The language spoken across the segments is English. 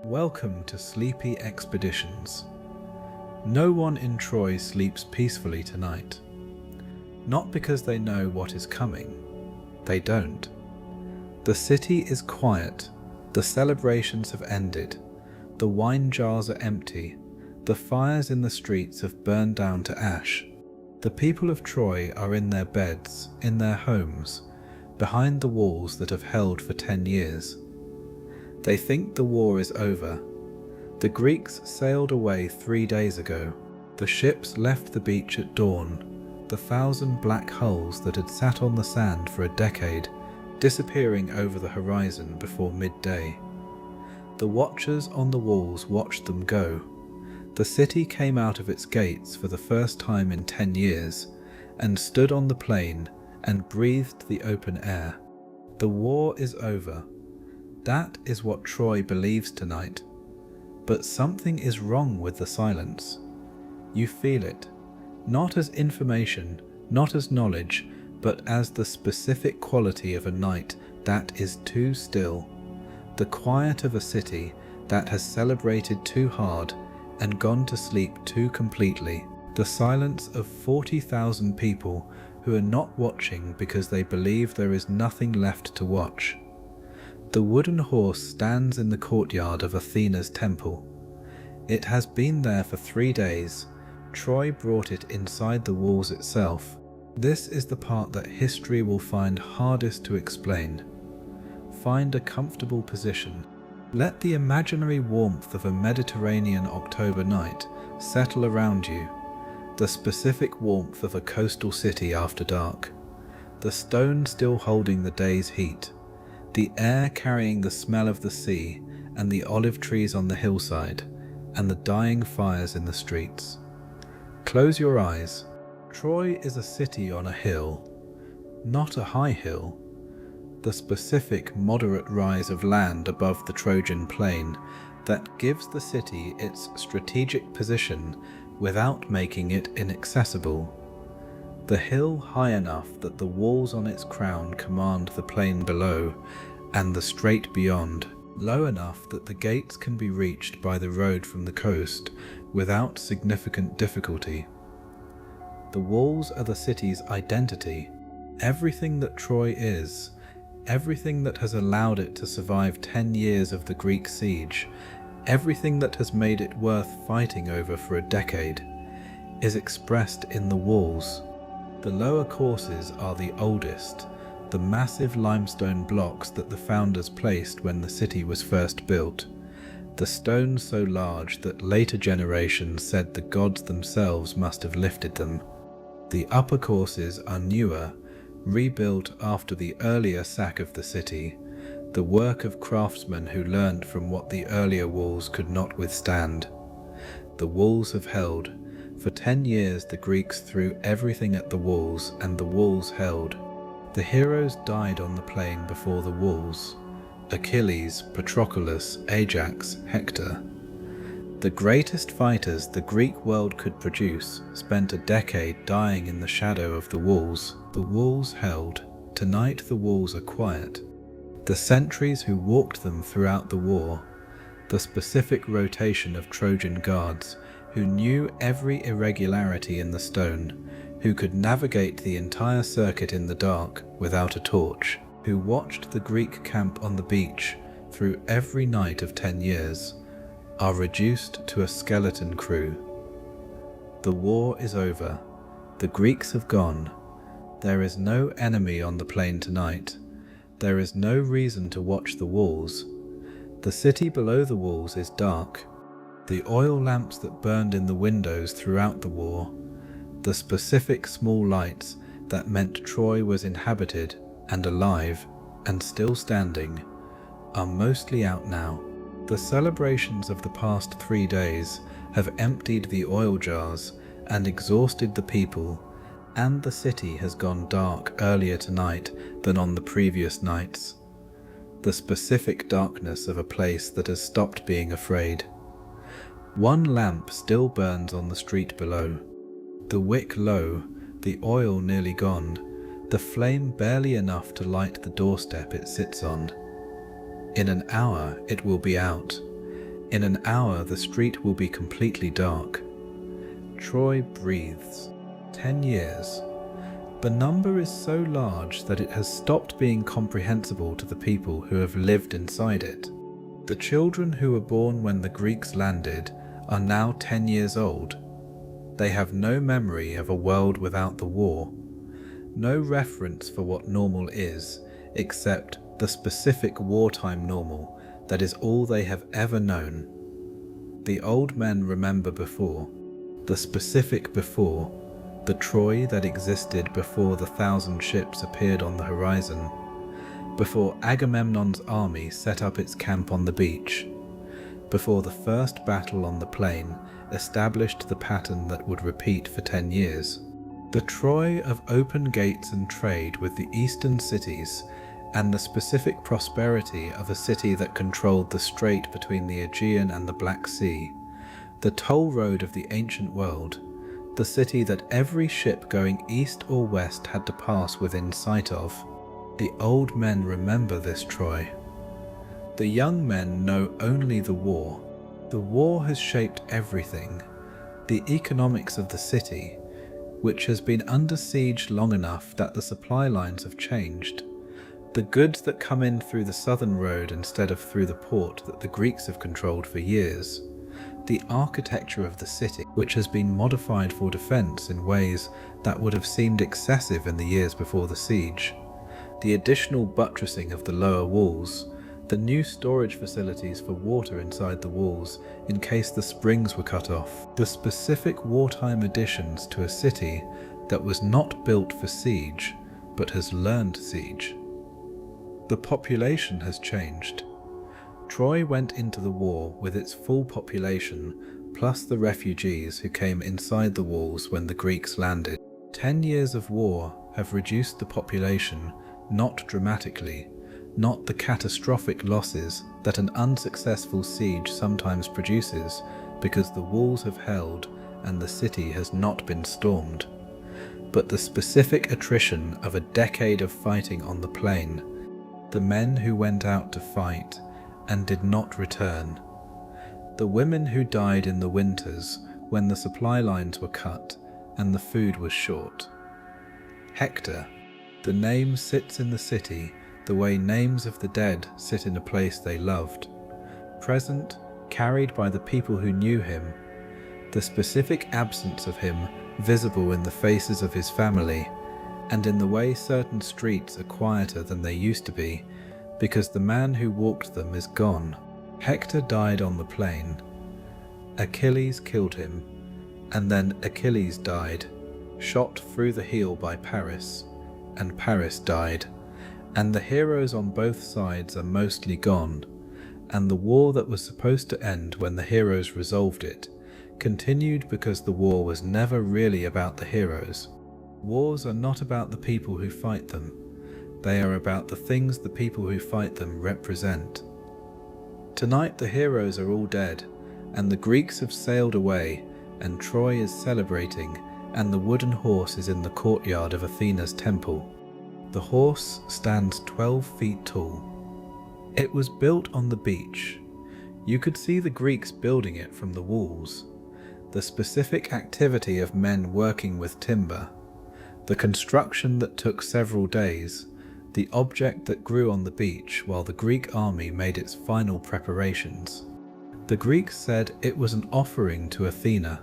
Welcome to Sleepy Expeditions. No one in Troy sleeps peacefully tonight. Not because they know what is coming. They don't. The city is quiet. The celebrations have ended. The wine jars are empty. The fires in the streets have burned down to ash. The people of Troy are in their beds, in their homes, behind the walls that have held for 10 years. They think the war is over. The Greeks sailed away 3 days ago. The ships left the beach at dawn, the 1,000 black hulls that had sat on the sand for a decade, disappearing over the horizon before midday. The watchers on the walls watched them go. The city came out of its gates for the first time in 10 years, and stood on the plain and breathed the open air. The war is over. That is what Troy believes tonight. But something is wrong with the silence. You feel it, not as information, not as knowledge, but as the specific quality of a night that is too still, the quiet of a city that has celebrated too hard and gone to sleep too completely, the silence of 40,000 people who are not watching because they believe there is nothing left to watch. The wooden horse stands in the courtyard of Athena's temple. It has been there for 3 days. Troy brought it inside the walls itself. This is the part that history will find hardest to explain. Find a comfortable position. Let the imaginary warmth of a Mediterranean October night settle around you, the specific warmth of a coastal city after dark, the stone still holding the day's heat, the air carrying the smell of the sea and the olive trees on the hillside, and the dying fires in the streets. Close your eyes. Troy is a city on a hill, not a high hill. The specific moderate rise of land above the Trojan plain that gives the city its strategic position without making it inaccessible. The hill high enough that the walls on its crown command the plain below and the strait beyond, low enough that the gates can be reached by the road from the coast without significant difficulty. The walls are the city's identity, everything that Troy is, everything that has allowed it to survive 10 years of the Greek siege, everything that has made it worth fighting over for a decade, is expressed in the walls. The lower courses are the oldest, the massive limestone blocks that the founders placed when the city was first built, the stones so large that later generations said the gods themselves must have lifted them. The upper courses are newer, rebuilt after the earlier sack of the city, the work of craftsmen who learned from what the earlier walls could not withstand. The walls have held. For 10 years the Greeks threw everything at the walls, and the walls held. The heroes died on the plain before the walls. Achilles, Patroclus, Ajax, Hector. The greatest fighters the Greek world could produce spent a decade dying in the shadow of the walls. The walls held. Tonight the walls are quiet. The sentries who walked them throughout the war, the specific rotation of Trojan guards, who knew every irregularity in the stone, who could navigate the entire circuit in the dark without a torch, who watched the Greek camp on the beach through every night of 10 years, are reduced to a skeleton crew. The war is over. The Greeks have gone. There is no enemy on the plain tonight. There is no reason to watch the walls. The city below the walls is dark. The oil lamps that burned in the windows throughout the war, the specific small lights that meant Troy was inhabited and alive and still standing, are mostly out now. The celebrations of the past 3 days have emptied the oil jars and exhausted the people, and the city has gone dark earlier tonight than on the previous nights. The specific darkness of a place that has stopped being afraid. One lamp still burns on the street below. The wick low, the oil nearly gone, the flame barely enough to light the doorstep it sits on. In an hour it will be out. In an hour, the street will be completely dark. Troy breathes. 10 years. The number is so large that it has stopped being comprehensible to the people who have lived inside it. The children who were born when the Greeks landed are now 10 years old. They have no memory of a world without the war, no reference for what normal is, except the specific wartime normal that is all they have ever known. The old men remember before, the specific before, the Troy that existed before the 1,000 ships appeared on the horizon, before Agamemnon's army set up its camp on the beach, before the first battle on the plain established the pattern that would repeat for 10 years. The Troy of open gates and trade with the eastern cities, and the specific prosperity of a city that controlled the strait between the Aegean and the Black Sea, the toll road of the ancient world, the city that every ship going east or west had to pass within sight of. The old men remember this Troy. The young men know only the war. The war has shaped everything. The economics of the city, which has been under siege long enough that the supply lines have changed. The goods that come in through the southern road instead of through the port that the Greeks have controlled for years. The architecture of the city, which has been modified for defense in ways that would have seemed excessive in the years before the siege. The additional buttressing of the lower walls, the new storage facilities for water inside the walls in case the springs were cut off, the specific wartime additions to a city that was not built for siege, but has learned siege. The population has changed. Troy went into the war with its full population, plus the refugees who came inside the walls when the Greeks landed. 10 years of war have reduced the population, not dramatically, not the catastrophic losses that an unsuccessful siege sometimes produces because the walls have held and the city has not been stormed, but the specific attrition of a decade of fighting on the plain, the men who went out to fight and did not return, the women who died in the winters when the supply lines were cut and the food was short. Hector, the name sits in the city the way names of the dead sit in a place they loved, present, carried by the people who knew him, the specific absence of him visible in the faces of his family, and in the way certain streets are quieter than they used to be, because the man who walked them is gone. Hector died on the plain. Achilles killed him, and then Achilles died, shot through the heel by Paris, and Paris died, and the heroes on both sides are mostly gone, and the war that was supposed to end when the heroes resolved it continued because the war was never really about the heroes. Wars are not about the people who fight them. They are about the things the people who fight them represent. Tonight the heroes are all dead, and the Greeks have sailed away, and Troy is celebrating, and the wooden horse is in the courtyard of Athena's temple. The horse stands 12 feet tall. It was built on the beach. You could see the Greeks building it from the walls. The specific activity of men working with timber, the construction that took several days, the object that grew on the beach while the Greek army made its final preparations. The Greeks said it was an offering to Athena,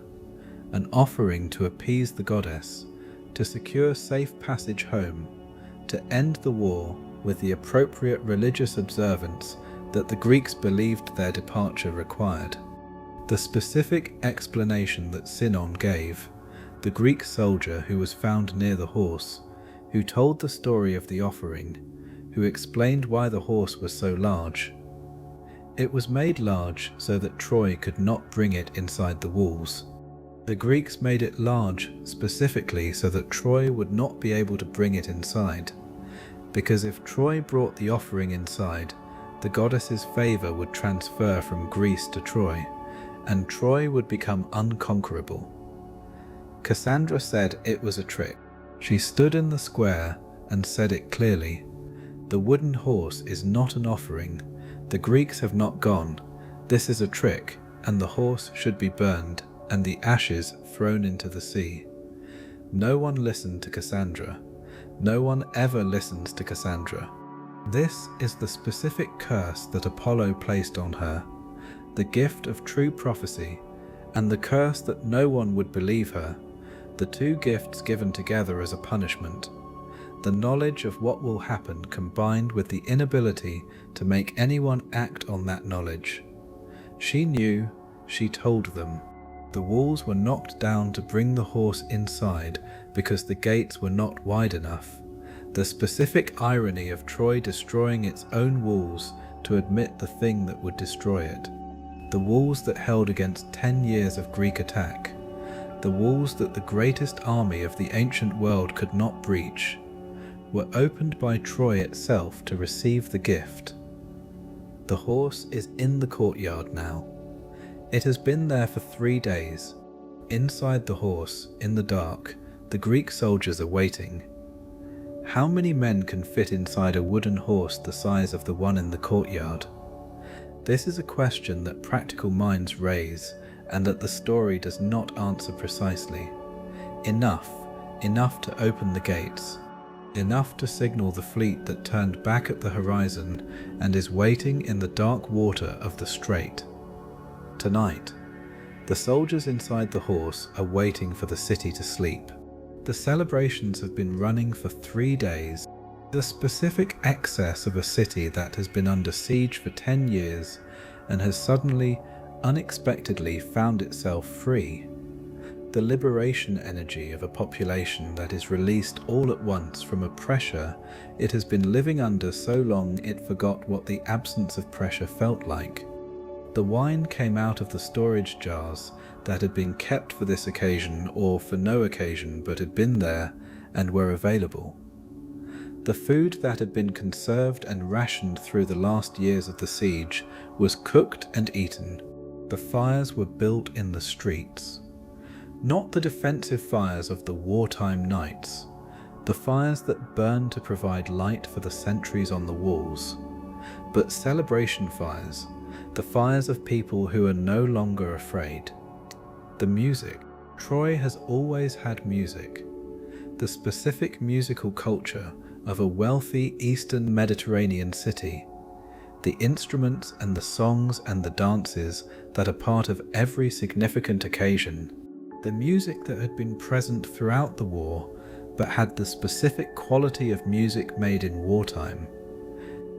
an offering to appease the goddess, to secure safe passage home, to end the war with the appropriate religious observance that the Greeks believed their departure required. The specific explanation that Sinon gave, the Greek soldier who was found near the horse, who told the story of the offering, who explained why the horse was so large. It was made large so that Troy could not bring it inside the walls. The Greeks made it large specifically so that Troy would not be able to bring it inside, because if Troy brought the offering inside, the goddess's favour would transfer from Greece to Troy, and Troy would become unconquerable. Cassandra said it was a trick. She stood in the square and said it clearly. The wooden horse is not an offering. The Greeks have not gone. This is a trick, and the horse should be burned and the ashes thrown into the sea. No one listened to Cassandra. No one ever listens to Cassandra. This is the specific curse that Apollo placed on her, the gift of true prophecy, and the curse that no one would believe her, the two gifts given together as a punishment, the knowledge of what will happen combined with the inability to make anyone act on that knowledge. She knew, she told them. The walls were knocked down to bring the horse inside because the gates were not wide enough. The specific irony of Troy destroying its own walls to admit the thing that would destroy it. The walls that held against 10 years of Greek attack. The walls that the greatest army of the ancient world could not breach, were opened by Troy itself to receive the gift. The horse is in the courtyard now. It has been there for 3 days. Inside the horse, in the dark, the Greek soldiers are waiting. How many men can fit inside a wooden horse the size of the one in the courtyard? This is a question that practical minds raise, and that the story does not answer precisely. Enough to open the gates. Enough to signal the fleet that turned back at the horizon and is waiting in the dark water of the strait. Tonight, the soldiers inside the horse are waiting for the city to sleep. The celebrations have been running for 3 days. The specific excess of a city that has been under siege for 10 years and has suddenly, unexpectedly found itself free. The liberation energy of a population that is released all at once from a pressure it has been living under so long it forgot what the absence of pressure felt like. The wine came out of the storage jars that had been kept for this occasion or for no occasion but had been there and were available. The food that had been conserved and rationed through the last years of the siege was cooked and eaten. The fires were built in the streets. Not the defensive fires of the wartime nights, the fires that burn to provide light for the sentries on the walls, but celebration fires, the fires of people who are no longer afraid. The music. Troy has always had music. The specific musical culture of a wealthy Eastern Mediterranean city. The instruments and the songs and the dances that are part of every significant occasion. The music that had been present throughout the war, but had the specific quality of music made in wartime.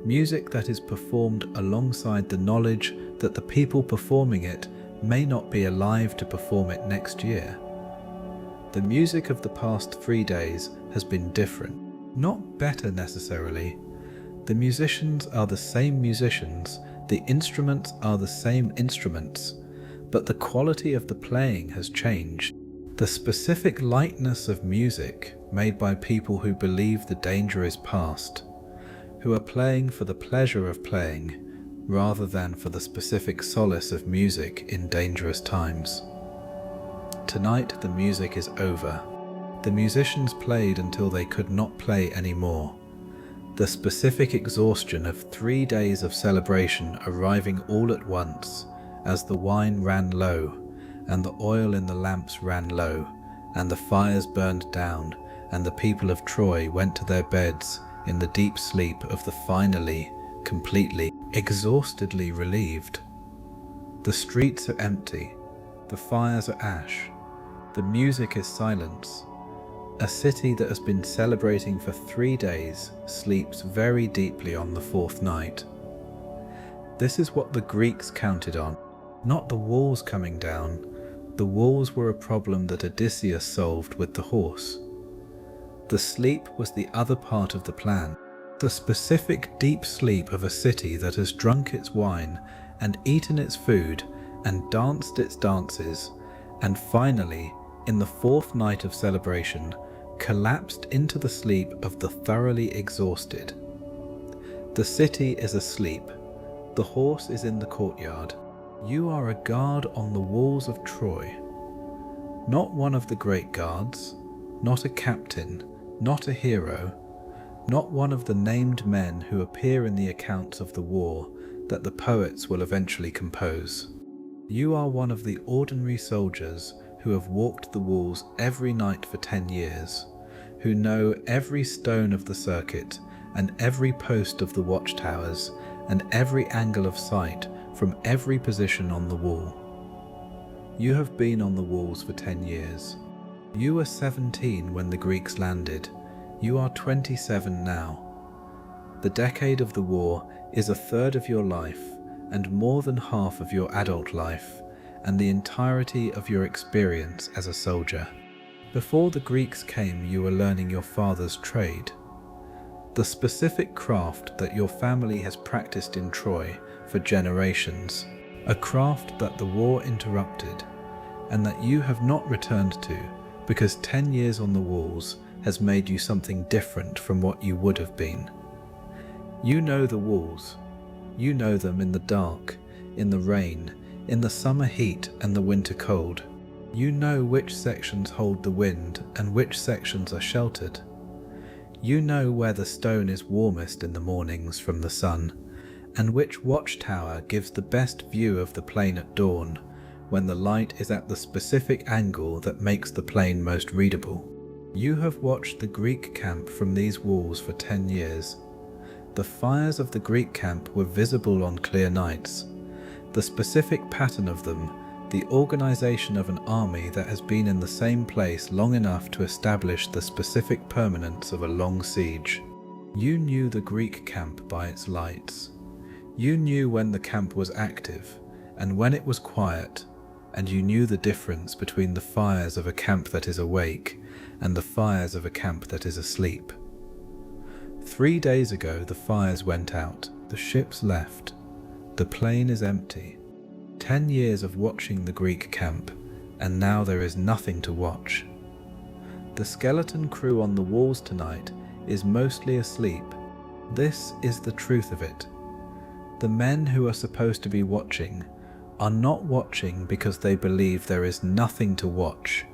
Music that is performed alongside the knowledge that the people performing it may not be alive to perform it next year. The music of the past 3 days has been different, not better necessarily. The musicians are the same musicians, the instruments are the same instruments, but the quality of the playing has changed. The specific lightness of music made by people who believe the danger is past, who are playing for the pleasure of playing, rather than for the specific solace of music in dangerous times. Tonight the music is over. The musicians played until they could not play anymore. The specific exhaustion of 3 days of celebration arriving all at once, as the wine ran low, and the oil in the lamps ran low, and the fires burned down, and the people of Troy went to their beds in the deep sleep of the finally, completely, exhaustedly relieved. The streets are empty, the fires are ash, the music is silence. A city that has been celebrating for 3 days sleeps very deeply on the 4th night. This is what the Greeks counted on, not the walls coming down. The walls were a problem that Odysseus solved with the horse. The sleep was the other part of the plan, the specific deep sleep of a city that has drunk its wine and eaten its food and danced its dances, and finally, in the 4th night of celebration, collapsed into the sleep of the thoroughly exhausted. The city is asleep. The horse is in the courtyard. You are a guard on the walls of Troy. Not one of the great guards, not a captain, not a hero, not one of the named men who appear in the accounts of the war that the poets will eventually compose. You are one of the ordinary soldiers who have walked the walls every night for 10 years, who know every stone of the circuit and every post of the watchtowers and every angle of sight from every position on the wall. You have been on the walls for 10 years. You were 17 when the Greeks landed. You are 27 now. The decade of the war is a third of your life and more than half of your adult life and the entirety of your experience as a soldier. Before the Greeks came, you were learning your father's trade, the specific craft that your family has practiced in Troy for generations, a craft that the war interrupted and that you have not returned to because 10 years on the walls has made you something different from what you would have been. You know the walls. You know them in the dark, in the rain, in the summer heat and the winter cold. You know which sections hold the wind and which sections are sheltered. You know where the stone is warmest in the mornings from the sun, and which watchtower gives the best view of the plain at dawn, when the light is at the specific angle that makes the plain most readable. You have watched the Greek camp from these walls for 10 years. The fires of the Greek camp were visible on clear nights. The specific pattern of them, the organization of an army that has been in the same place long enough to establish the specific permanence of a long siege. You knew the Greek camp by its lights. You knew when the camp was active and when it was quiet, and you knew the difference between the fires of a camp that is awake and the fires of a camp that is asleep. 3 days ago the fires went out, the ships left, the plain is empty. 10 years of watching the Greek camp, and now there is nothing to watch. The skeleton crew on the walls tonight is mostly asleep. This is the truth of it. The men who are supposed to be watching are not watching because they believe there is nothing to watch,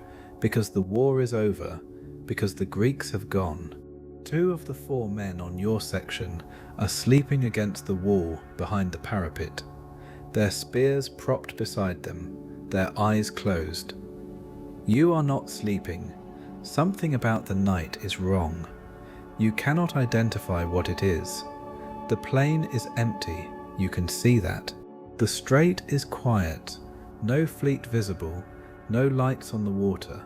because the war is over, because the Greeks have gone. 2 of the 4 men on your section are sleeping against the wall behind the parapet, their spears propped beside them, their eyes closed. You are not sleeping. Something about the night is wrong. You cannot identify what it is. The plain is empty, you can see that. The strait is quiet, no fleet visible, no lights on the water.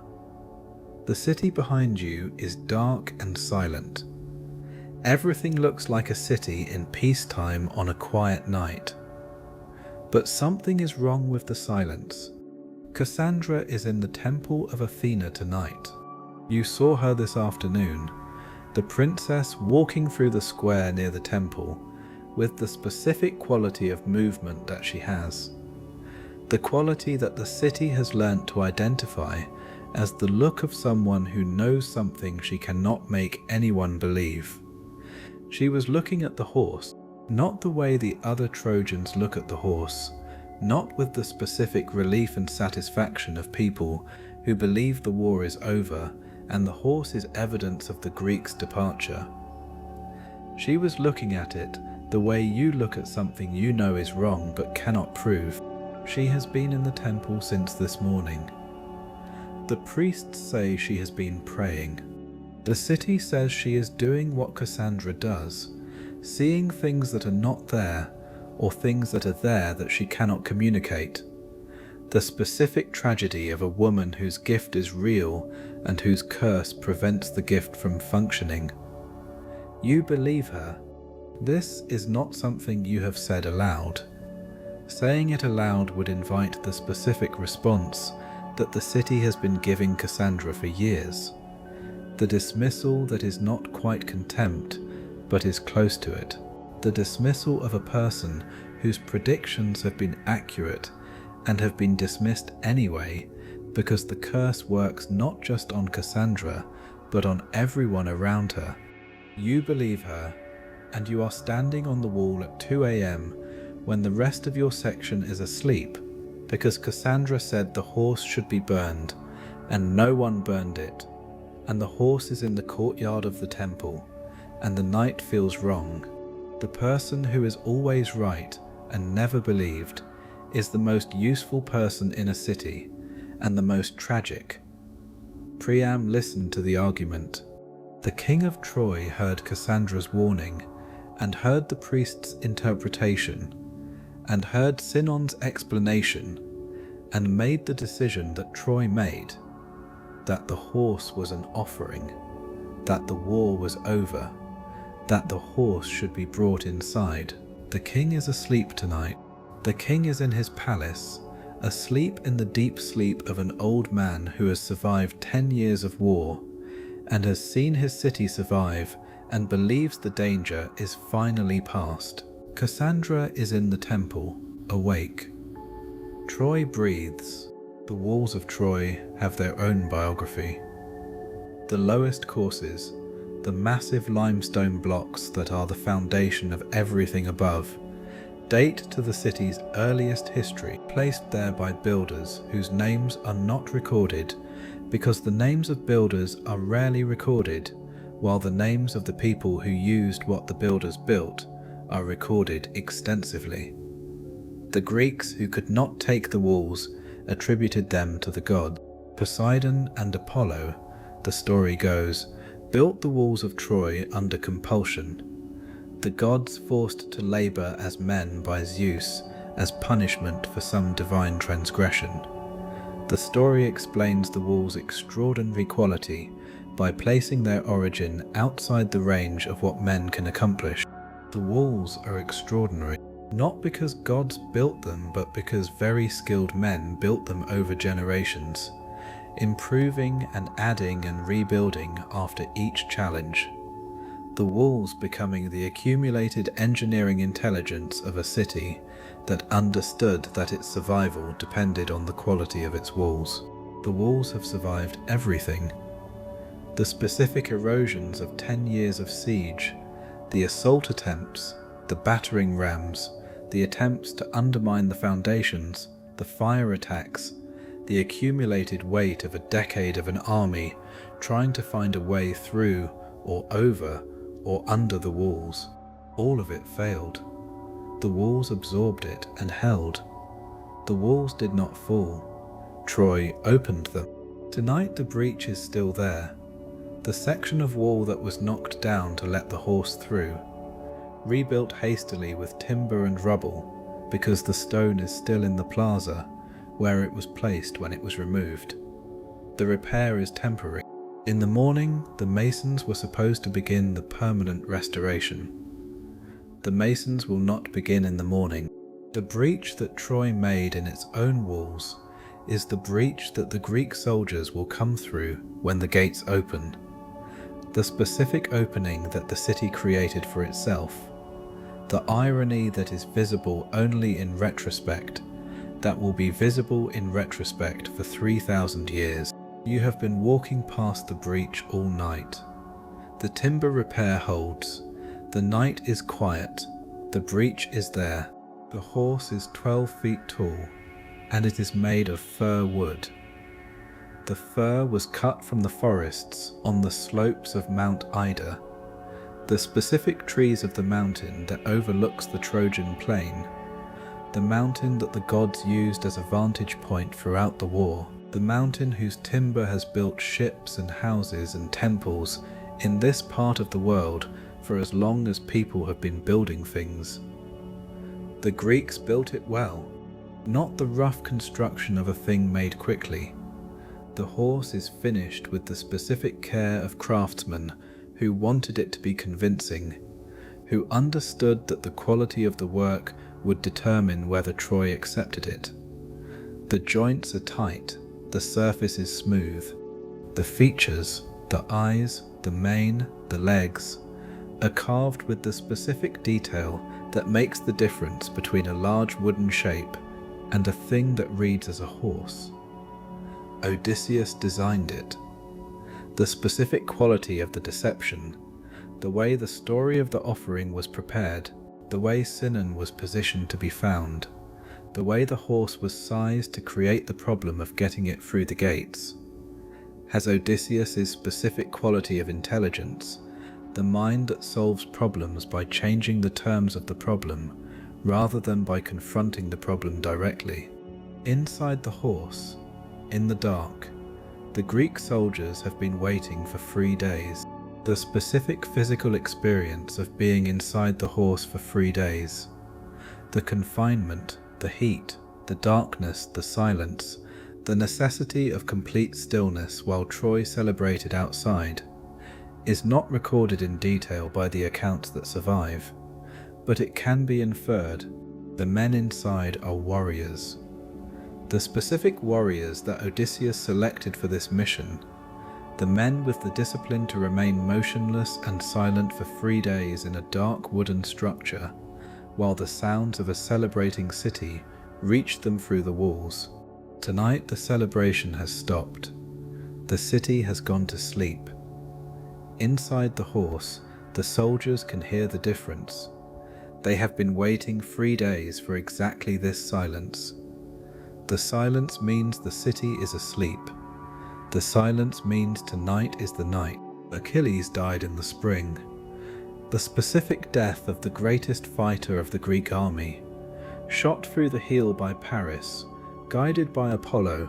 The city behind you is dark and silent. Everything looks like a city in peacetime on a quiet night. But something is wrong with the silence. Cassandra is in the temple of Athena tonight. You saw her this afternoon, the princess walking through the square near the temple, with the specific quality of movement that she has. The quality that the city has learnt to identify as the look of someone who knows something she cannot make anyone believe. She was looking at the horse, not the way the other Trojans look at the horse, not with the specific relief and satisfaction of people who believe the war is over and the horse is evidence of the Greeks' departure. She was looking at it the way you look at something you know is wrong but cannot prove. She has been in the temple since this morning. The priests say she has been praying. The city says she is doing what Cassandra does, seeing things that are not there, or things that are there that she cannot communicate. The specific tragedy of a woman whose gift is real and whose curse prevents the gift from functioning. You believe her. This is not something you have said aloud. Saying it aloud would invite the specific response that the city has been giving Cassandra for years. The dismissal that is not quite contempt, but is close to it. The dismissal of a person whose predictions have been accurate and have been dismissed anyway because the curse works not just on Cassandra, but on everyone around her. You believe her, and you are standing on the wall at 2 a.m. when the rest of your section is asleep, because Cassandra said the horse should be burned, and no one burned it, and the horse is in the courtyard of the temple, and the night feels wrong. The person who is always right and never believed, is the most useful person in a city and the most tragic. Priam listened to the argument. The king of Troy heard Cassandra's warning, and heard the priest's interpretation, and heard Sinon's explanation, and made the decision that Troy made, that the horse was an offering, that the war was over, that the horse should be brought inside. The king is asleep tonight. The king is in his palace, asleep in the deep sleep of an old man who has survived 10 years of war, and has seen his city survive and believes the danger is finally past. Cassandra is in the temple, awake. Troy breathes. The walls of Troy have their own biography. The lowest courses, the massive limestone blocks that are the foundation of everything above, date to the city's earliest history, placed there by builders whose names are not recorded because the names of builders are rarely recorded, while the names of the people who used what the builders built are recorded extensively. The Greeks who could not take the walls attributed them to the gods. Poseidon and Apollo, the story goes, built the walls of Troy under compulsion. The gods forced to labor as men by Zeus as punishment for some divine transgression. The story explains the wall's extraordinary quality by placing their origin outside the range of what men can accomplish. The walls are extraordinary, not because gods built them, but because very skilled men built them over generations, improving and adding and rebuilding after each challenge. The walls becoming the accumulated engineering intelligence of a city that understood that its survival depended on the quality of its walls. The walls have survived everything. The specific erosions of 10 years of siege, the assault attempts, the battering rams, the attempts to undermine the foundations, the fire attacks, the accumulated weight of a decade of an army trying to find a way through or over or under the walls. All of it failed. The walls absorbed it and held. The walls did not fall. Troy opened them. Tonight the breach is still there. The section of wall that was knocked down to let the horse through, rebuilt hastily with timber and rubble because the stone is still in the plaza where it was placed when it was removed. The repair is temporary. In the morning, the masons were supposed to begin the permanent restoration. The masons will not begin in the morning. The breach that Troy made in its own walls is the breach that the Greek soldiers will come through when the gates open. The specific opening that the city created for itself. The irony that is visible only in retrospect, that will be visible in retrospect for 3,000 years. You have been walking past the breach all night. The timber repair holds. The night is quiet. The breach is there. The horse is 12 feet tall, and it is made of fir wood. The fir was cut from the forests on the slopes of Mount Ida, the specific trees of the mountain that overlooks the Trojan plain, the mountain that the gods used as a vantage point throughout the war, the mountain whose timber has built ships and houses and temples in this part of the world for as long as people have been building things. The Greeks built it well, not the rough construction of a thing made quickly. The horse is finished with the specific care of craftsmen who wanted it to be convincing, who understood that the quality of the work would determine whether Troy accepted it. The joints are tight, the surface is smooth. The features, the eyes, the mane, the legs, are carved with the specific detail that makes the difference between a large wooden shape and a thing that reads as a horse. Odysseus designed it. The specific quality of the deception, the way the story of the offering was prepared, the way Sinon was positioned to be found, the way the horse was sized to create the problem of getting it through the gates, has Odysseus's specific quality of intelligence, the mind that solves problems by changing the terms of the problem, rather than by confronting the problem directly. Inside the horse, in the dark, the Greek soldiers have been waiting for 3 days. The specific physical experience of being inside the horse for 3 days, the confinement, the heat, the darkness, the silence, the necessity of complete stillness while Troy celebrated outside, is not recorded in detail by the accounts that survive, but it can be inferred the men inside are warriors. The specific warriors that Odysseus selected for this mission, the men with the discipline to remain motionless and silent for 3 days in a dark wooden structure, while the sounds of a celebrating city reached them through the walls. Tonight the celebration has stopped. The city has gone to sleep. Inside the horse, the soldiers can hear the difference. They have been waiting 3 days for exactly this silence. The silence means the city is asleep. The silence means tonight is the night. Achilles died in the spring. The specific death of the greatest fighter of the Greek army, shot through the heel by Paris, guided by Apollo,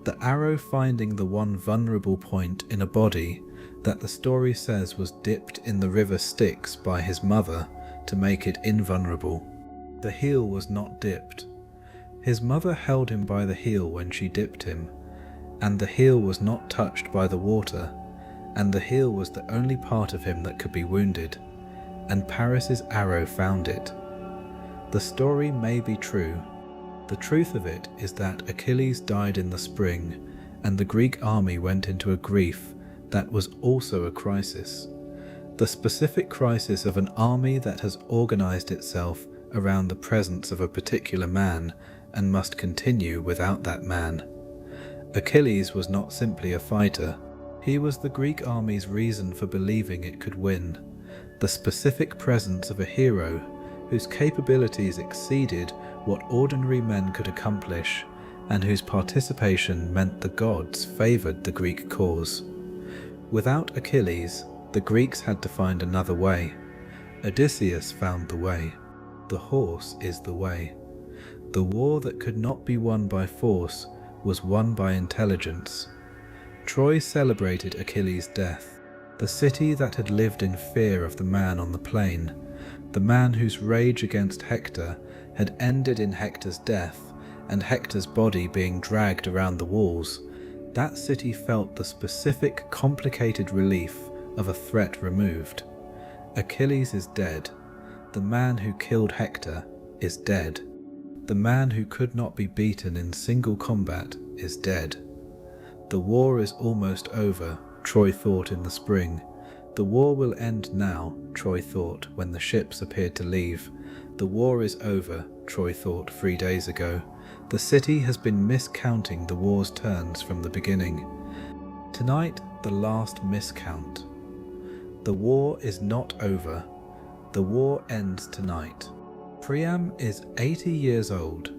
the arrow finding the one vulnerable point in a body that the story says was dipped in the river Styx by his mother to make it invulnerable. The heel was not dipped. His mother held him by the heel when she dipped him, and the heel was not touched by the water, and the heel was the only part of him that could be wounded, and Paris's arrow found it. The story may be true. The truth of it is that Achilles died in the spring, and the Greek army went into a grief that was also a crisis. The specific crisis of an army that has organized itself around the presence of a particular man and must continue without that man. Achilles was not simply a fighter. He was the Greek army's reason for believing it could win. The specific presence of a hero whose capabilities exceeded what ordinary men could accomplish, and whose participation meant the gods favored the Greek cause. Without Achilles, the Greeks had to find another way. Odysseus found the way. The horse is the way. The war that could not be won by force was won by intelligence. Troy celebrated Achilles' death. The city that had lived in fear of the man on the plain, the man whose rage against Hector had ended in Hector's death and Hector's body being dragged around the walls, that city felt the specific, complicated relief of a threat removed. Achilles is dead. The man who killed Hector is dead. The man who could not be beaten in single combat is dead. The war is almost over, Troy thought in the spring. The war will end now, Troy thought when the ships appeared to leave. The war is over, Troy thought 3 days ago. The city has been miscounting the war's turns from the beginning. Tonight, the last miscount. The war is not over. The war ends tonight. Priam is 80 years old.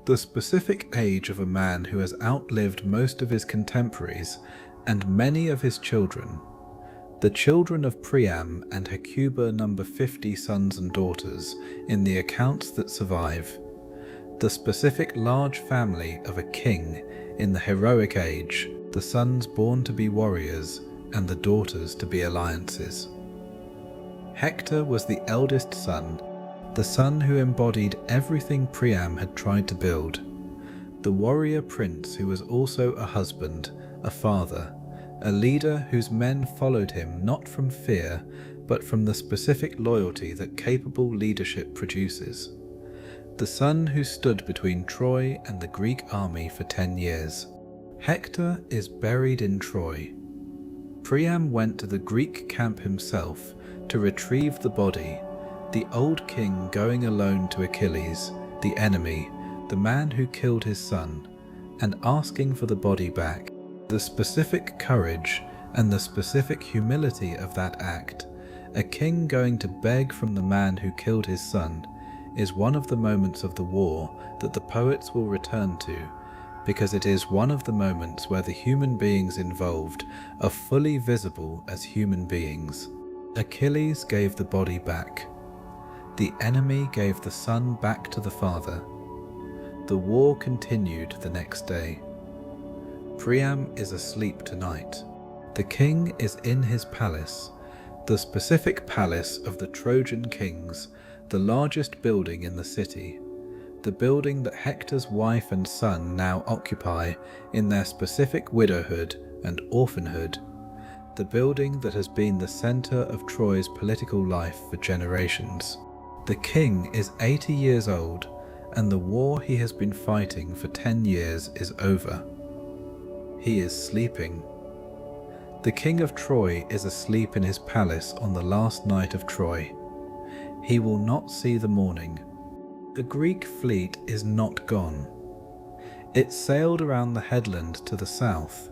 The specific age of a man who has outlived most of his contemporaries and many of his children. The children of Priam and Hecuba number 50 sons and daughters in the accounts that survive. The specific large family of a king in the heroic age, the sons born to be warriors and the daughters to be alliances. Hector was the eldest son, the son who embodied everything Priam had tried to build. The warrior prince who was also a husband, a father, a leader whose men followed him not from fear, but from the specific loyalty that capable leadership produces. The son who stood between Troy and the Greek army for 10 years. Hector is buried in Troy. Priam went to the Greek camp himself to retrieve the body, the old king going alone to Achilles, the enemy, the man who killed his son, and asking for the body back. The specific courage and the specific humility of that act, a king going to beg from the man who killed his son, is one of the moments of the war that the poets will return to, because it is one of the moments where the human beings involved are fully visible as human beings. Achilles gave the body back. The enemy gave the son back to the father. The war continued the next day. Priam is asleep tonight. The king is in his palace, the specific palace of the Trojan kings, the largest building in the city, the building that Hector's wife and son now occupy in their specific widowhood and orphanhood, the building that has been the centre of Troy's political life for generations. The king is 80 years old, and the war he has been fighting for 10 years is over. He is sleeping. The king of Troy is asleep in his palace on the last night of Troy. He will not see the morning. The Greek fleet is not gone. It sailed around the headland to the south,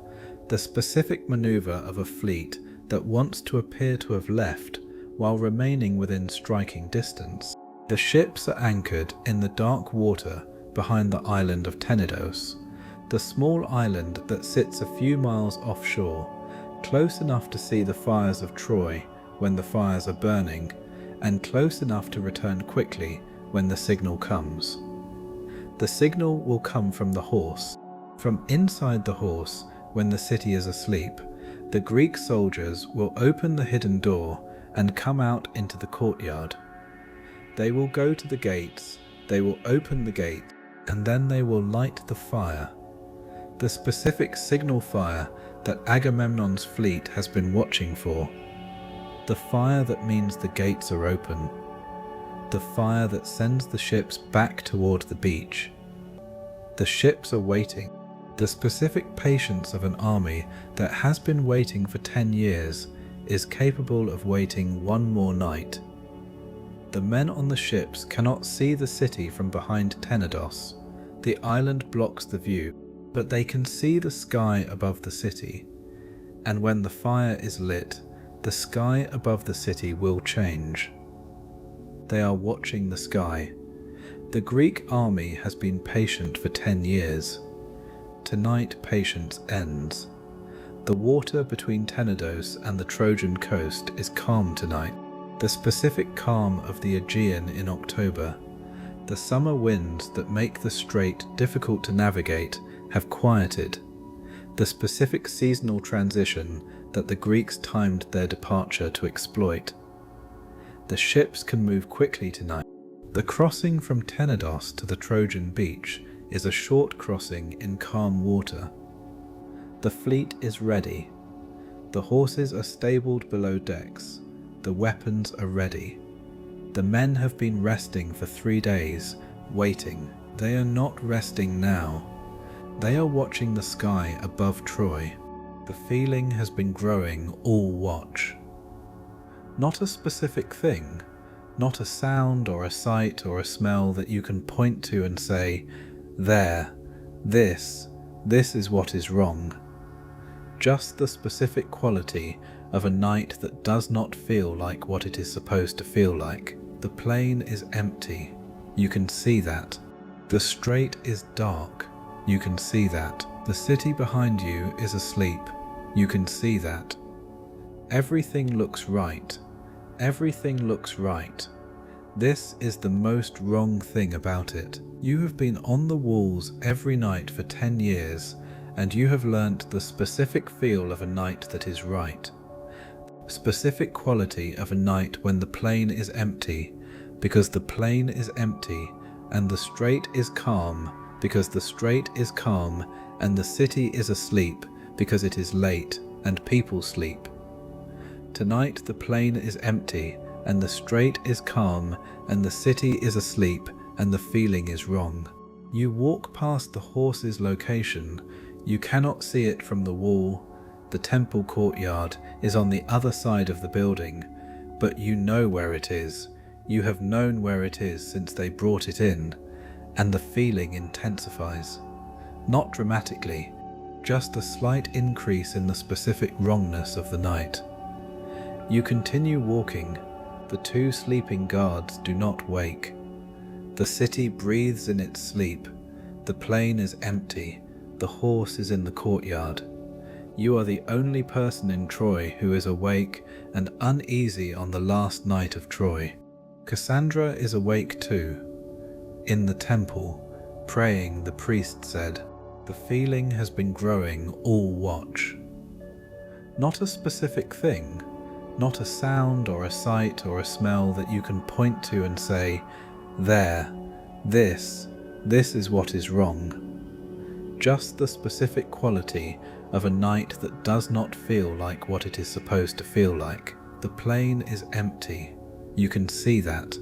the specific maneuver of a fleet that wants to appear to have left while remaining within striking distance. The ships are anchored in the dark water behind the island of Tenedos, the small island that sits a few miles offshore, close enough to see the fires of Troy when the fires are burning, and close enough to return quickly when the signal comes. The signal will come from the horse. From inside the horse, when the city is asleep, the Greek soldiers will open the hidden door and come out into the courtyard. They will go to the gates, they will open the gate, and then they will light the fire. The specific signal fire that Agamemnon's fleet has been watching for. The fire that means the gates are open. The fire that sends the ships back toward the beach. The ships are waiting. The specific patience of an army that has been waiting for 10 years is capable of waiting one more night. The men on the ships cannot see the city from behind Tenedos. The island blocks the view, but they can see the sky above the city. And when the fire is lit, the sky above the city will change. They are watching the sky. The Greek army has been patient for 10 years. Tonight patience ends. The water between Tenedos and the Trojan coast is calm tonight. The specific calm of the Aegean in October. The summer winds that make the strait difficult to navigate have quieted. The specific seasonal transition that the Greeks timed their departure to exploit. The ships can move quickly tonight. The crossing from Tenedos to the Trojan beach is a short crossing in calm water. The fleet is ready. The horses are stabled below decks. The weapons are ready. The men have been resting for 3 days, waiting. They are not resting now. They are watching the sky above Troy. The feeling has been growing all watch. Not a specific thing, not a sound or a sight or a smell that you can point to and say, there, this is what is wrong. Just the specific quality of a night that does not feel like what it is supposed to feel like. The plain is empty. You can see that. The strait is dark. You can see that. The city behind you is asleep. You can see that. Everything looks right. Everything looks right. This is the most wrong thing about it. You have been on the walls every night for 10 years, and you have learnt the specific feel of a night that is right. Specific quality of a night when the plain is empty, because the plain is empty, and the strait is calm, because the strait is calm, and the city is asleep, because it is late, and people sleep. Tonight the plain is empty, and the strait is calm, and the city is asleep, and the feeling is wrong. You walk past the horse's location. You cannot see it from the wall. The temple courtyard is on the other side of the building, but you know where it is. You have known where it is since they brought it in, and the feeling intensifies. Not dramatically, just a slight increase in the specific wrongness of the night. You continue walking. The 2 sleeping guards do not wake. The city breathes in its sleep. The plain is empty. The horse is in the courtyard. You are the only person in Troy who is awake and uneasy on the last night of Troy. Cassandra is awake too. In the temple, praying, the priest said, "The feeling has been growing all watch." Not a specific thing, not a sound or a sight or a smell that you can point to and say, "There, this is what is wrong." Just the specific quality of a night that does not feel like what it is supposed to feel like. The plain is empty. You can see that.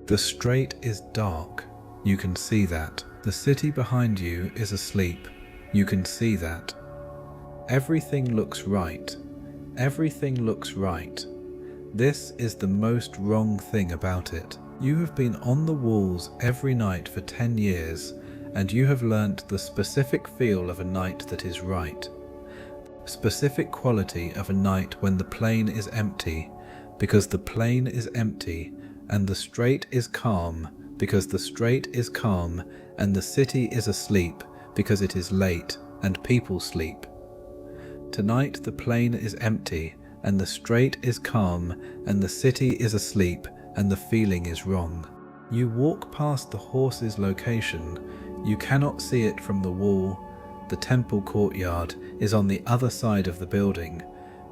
The strait is dark. You can see that. The city behind you is asleep. You can see that. Everything looks right. Everything looks right. This is the most wrong thing about it. You have been on the walls every night for 10 years, and you have learnt the specific feel of a night that is right. Specific quality of a night when the plain is empty, because the plain is empty, and the strait is calm, because the strait is calm, and the city is asleep, because it is late, and people sleep. Tonight the plain is empty, and the strait is calm, and the city is asleep, and the feeling is wrong. You walk past the horse's location. You cannot see it from the wall. The temple courtyard is on the other side of the building,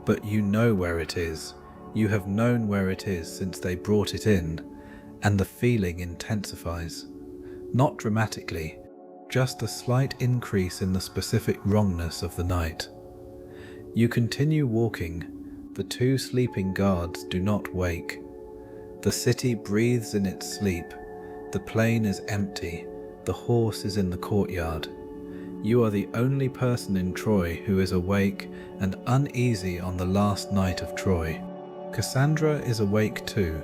but you know where it is. You have known where it is since they brought it in, and the feeling intensifies. Not dramatically, just a slight increase in the specific wrongness of the night. You continue walking. The two sleeping guards do not wake. The city breathes in its sleep. The plain is empty. The horse is in the courtyard. You are the only person in Troy who is awake and uneasy on the last night of Troy. Cassandra is awake too.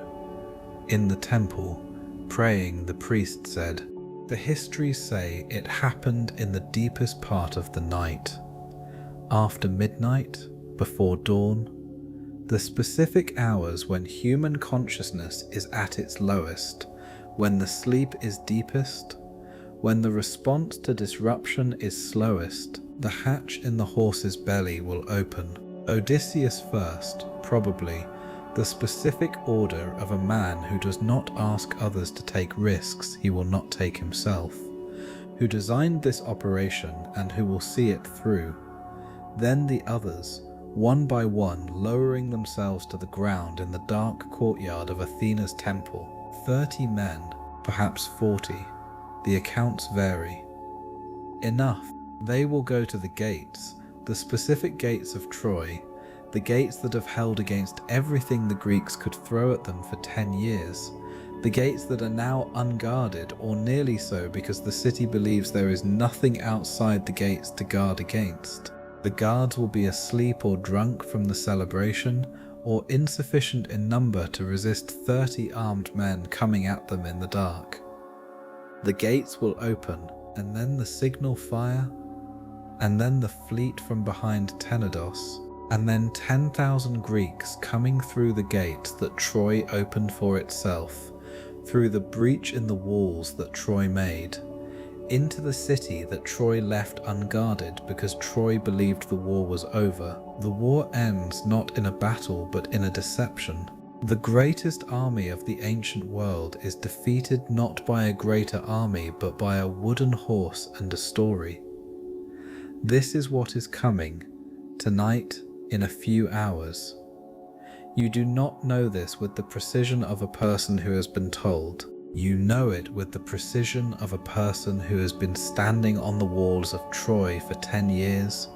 In the temple, praying, the priest said, "The histories say it happened in the deepest part of the night. After midnight, before dawn, the specific hours when human consciousness is at its lowest, when the sleep is deepest, when the response to disruption is slowest, the hatch in the horse's belly will open. Odysseus first, probably, the specific order of a man who does not ask others to take risks he will not take himself, who designed this operation and who will see it through. Then the others, one by one, lowering themselves to the ground in the dark courtyard of Athena's temple. 30 men, perhaps 40. The accounts vary. Enough. They will go to the gates, the specific gates of Troy, the gates that have held against everything the Greeks could throw at them for 10 years, the gates that are now unguarded, or nearly so, because the city believes there is nothing outside the gates to guard against. The guards will be asleep or drunk from the celebration, or insufficient in number to resist 30 armed men coming at them in the dark. The gates will open, and then the signal fire, and then the fleet from behind Tenedos, and then 10,000 Greeks coming through the gates that Troy opened for itself, through the breach in the walls that Troy made, into the city that Troy left unguarded because Troy believed the war was over. The war ends not in a battle but in a deception. The greatest army of the ancient world is defeated not by a greater army but by a wooden horse and a story. This is what is coming, tonight, in a few hours. You do not know this with the precision of a person who has been told. You know it with the precision of a person who has been standing on the walls of Troy for 10 years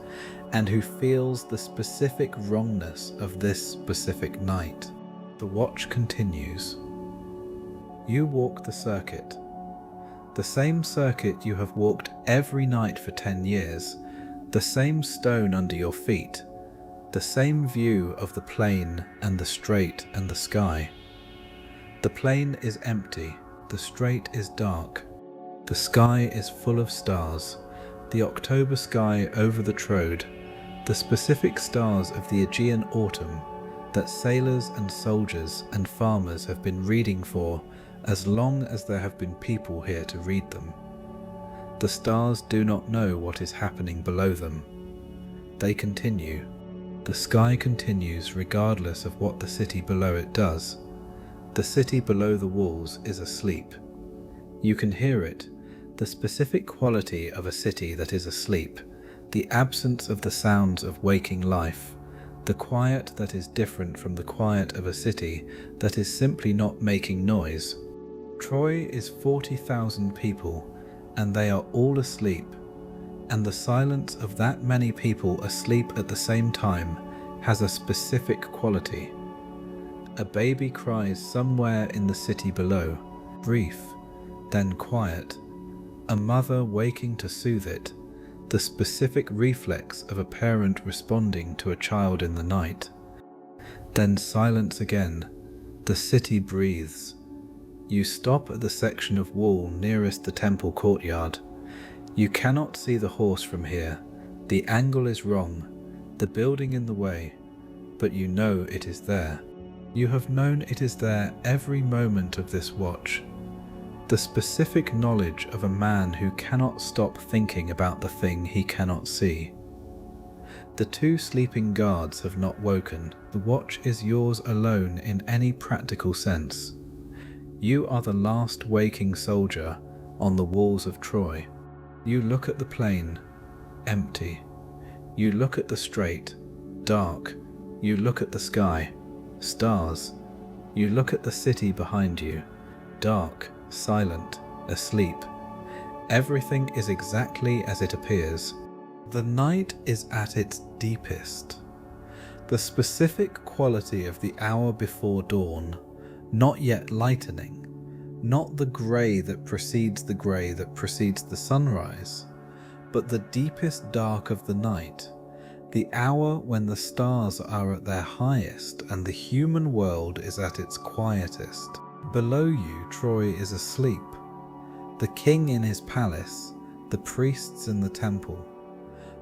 and who feels the specific wrongness of this specific night. The watch continues. You walk the circuit. The same circuit you have walked every night for 10 years, the same stone under your feet, the same view of the plain and the strait and the sky. The plain is empty, the strait is dark, the sky is full of stars, the October sky over the Troad, the specific stars of the Aegean autumn that sailors and soldiers and farmers have been reading for as long as there have been people here to read them. The stars do not know what is happening below them. They continue. The sky continues regardless of what the city below it does. The city below the walls is asleep. You can hear it, the specific quality of a city that is asleep, the absence of the sounds of waking life, the quiet that is different from the quiet of a city that is simply not making noise. Troy is 40,000 people, and they are all asleep, and the silence of that many people asleep at the same time has a specific quality. A baby cries somewhere in the city below, brief, then quiet, a mother waking to soothe it, the specific reflex of a parent responding to a child in the night. Then silence again, the city breathes. You stop at the section of wall nearest the temple courtyard. You cannot see the horse from here, the angle is wrong, the building in the way, but you know it is there. You have known it is there every moment of this watch. The specific knowledge of a man who cannot stop thinking about the thing he cannot see. The two sleeping guards have not woken. The watch is yours alone in any practical sense. You are the last waking soldier on the walls of Troy. You look at the plain, empty. You look at the strait, dark. You look at the sky, stars. You look at the city behind you, dark, silent, asleep. Everything is exactly as it appears. The night is at its deepest. The specific quality of the hour before dawn, not yet lightening, not the grey that precedes the grey that precedes the sunrise, but the deepest dark of the night, the hour when the stars are at their highest and the human world is at its quietest. Below you, Troy is asleep. The king in his palace, the priests in the temple,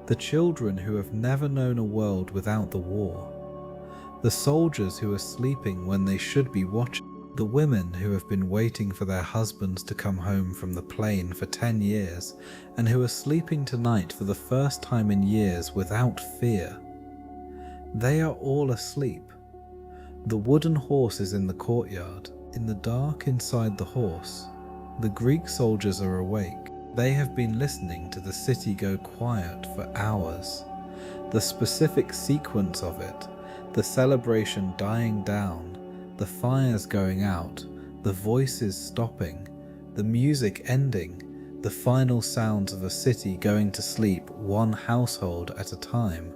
the children who have never known a world without the war, the soldiers who are sleeping when they should be watching, the women who have been waiting for their husbands to come home from the plain for 10 years and who are sleeping tonight for the first time in years without fear. They are all asleep. The wooden horse is in the courtyard. In the dark inside the horse, the Greek soldiers are awake. They have been listening to the city go quiet for hours. The specific sequence of it, the celebration dying down, the fires going out, the voices stopping, the music ending, the final sounds of a city going to sleep one household at a time,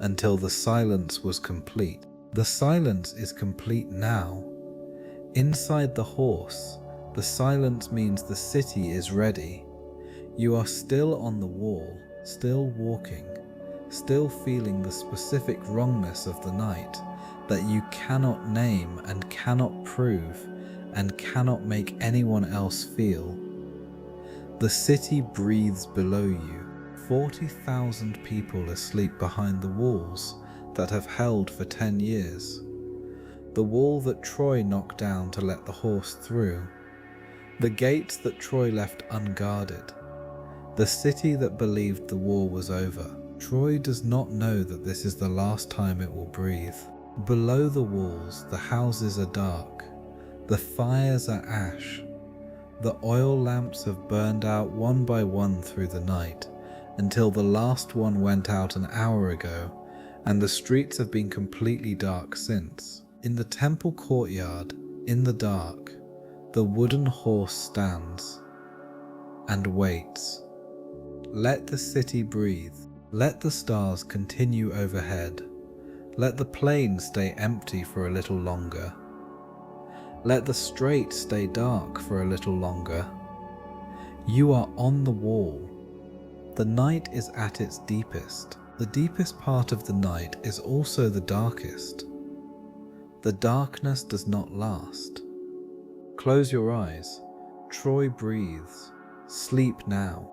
until the silence was complete. The silence is complete now. Inside the horse, the silence means the city is ready. You are still on the wall, still walking, still feeling the specific wrongness of the night that you cannot name and cannot prove and cannot make anyone else feel. The city breathes below you, 40,000 people asleep behind the walls that have held for 10 years. The wall that Troy knocked down to let the horse through, the gates that Troy left unguarded, the city that believed the war was over. Troy does not know that this is the last time it will breathe. Below the walls, the houses are dark, the fires are ash, the oil lamps have burned out one by one through the night, until the last one went out an hour ago, and the streets have been completely dark since. In the temple courtyard, in the dark, the wooden horse stands and waits. Let the city breathe. Let the stars continue overhead. Let the plain stay empty for a little longer. Let the strait stay dark for a little longer. You are on the wall. The night is at its deepest. The deepest part of the night is also the darkest. The darkness does not last. Close your eyes. Troy breathes. Sleep now.